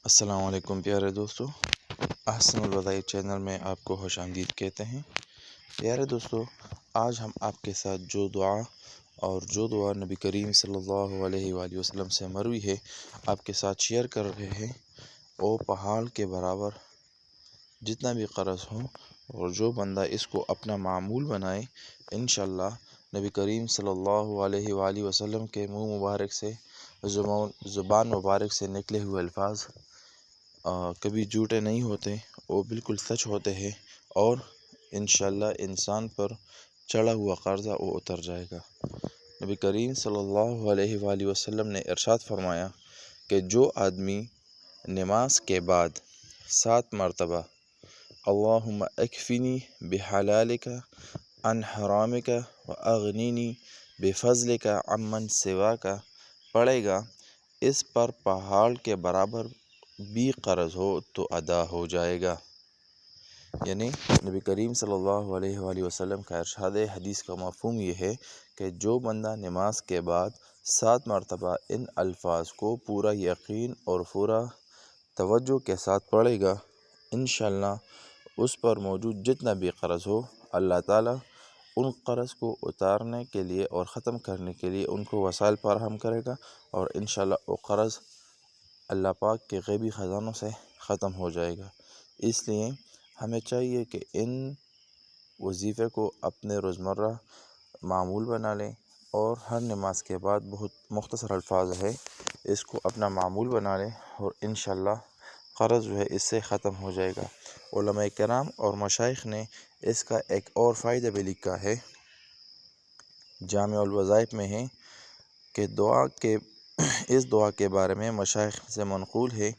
السلام علیکم پیارے دوستو، احسن الوداع چینل میں آپ کو خوش آمدید کہتے ہیں۔ پیارے دوستو، آج ہم آپ کے ساتھ جو دعا نبی کریم صلی اللہ علیہ وآلہ وسلم سے مروی ہے آپ کے ساتھ شیئر کر رہے ہیں۔ او پہاڑ کے برابر جتنا بھی قرض ہو اور جو بندہ اس کو اپنا معمول بنائے، انشاءاللہ نبی کریم صلی اللہ علیہ وآلہ وسلم کے منہ مبارک سے، زبان مبارک سے نکلے ہوئے الفاظ کبھی جھوٹے نہیں ہوتے، وہ بالکل سچ ہوتے ہیں، اور انشاءاللہ انسان پر چڑھا ہوا قرضہ وہ اتر جائے گا۔ نبی کریم صلی اللہ علیہ وآلہ وسلم نے ارشاد فرمایا کہ جو آدمی نماز کے بعد 7 مرتبہ اللہم اکفنی بحلالک عن حرامک واغنینی بفضلک عمن سواک پڑھے گا، اس پر پہاڑ کے برابر بھی قرض ہو تو ادا ہو جائے گا۔ یعنی نبی کریم صلی اللہ علیہ وآلہ وسلم کا ارشاد حدیث کا مفہوم یہ ہے کہ جو بندہ نماز کے بعد 7 مرتبہ ان الفاظ کو پورا یقین اور پورا توجہ کے ساتھ پڑھے گا، انشاءاللہ اس پر موجود جتنا بھی قرض ہو، اللہ تعالیٰ ان قرض کو اتارنے کے لیے اور ختم کرنے کے لیے ان کو وسائل فراہم کرے گا، اور انشاءاللہ وہ قرض اللہ پاک کے غیبی خزانوں سے ختم ہو جائے گا۔ اس لیے ہمیں چاہیے کہ ان وظیفے کو اپنے روزمرہ معمول بنا لیں، اور ہر نماز کے بعد بہت مختصر الفاظ ہے، اس کو اپنا معمول بنا لیں، اور انشاءاللہ قرض جو ہے اس سے ختم ہو جائے گا۔ علماء کرام اور مشائخ نے اس کا ایک اور فائدہ بھی لکھا ہے، جامع الوظائف میں ہے کہ اس دعا کے بارے میں مشائخ سے منقول ہے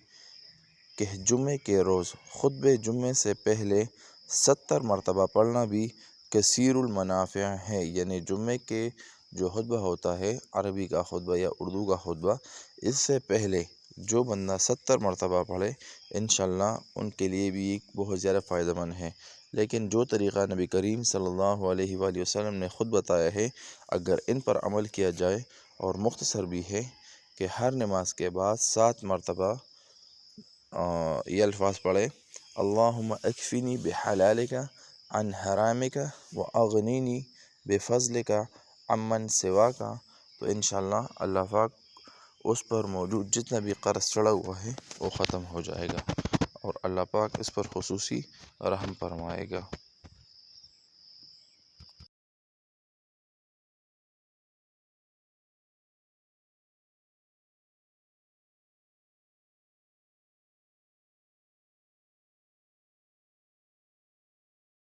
کہ جمعے کے روز خطبہ جمعے سے پہلے 70 مرتبہ پڑھنا بھی کثیر المنافع ہے۔ یعنی جمعے کے جو خطبہ ہوتا ہے، عربی کا خطبہ یا اردو کا خطبہ، اس سے پہلے جو بندہ 70 مرتبہ پڑھے، انشاءاللہ ان کے لیے بھی بہت زیادہ فائدہ مند ہے۔ لیکن جو طریقہ نبی کریم صلی اللہ علیہ وآلہ وسلم نے خود بتایا ہے، اگر ان پر عمل کیا جائے، اور مختصر بھی ہے کہ ہر نماز کے بعد 7 مرتبہ یہ الفاظ پڑھے، اللہم اکفنی بحلالک عن حرامک واغنینی بفضلک عمن سواک، تو انشاءاللہ اللہ پاک اس پر موجود جتنا بھی قرض چڑھا ہوا ہے وہ ختم ہو جائے گا، اور اللہ پاک اس پر خصوصی رحم فرمائے گا۔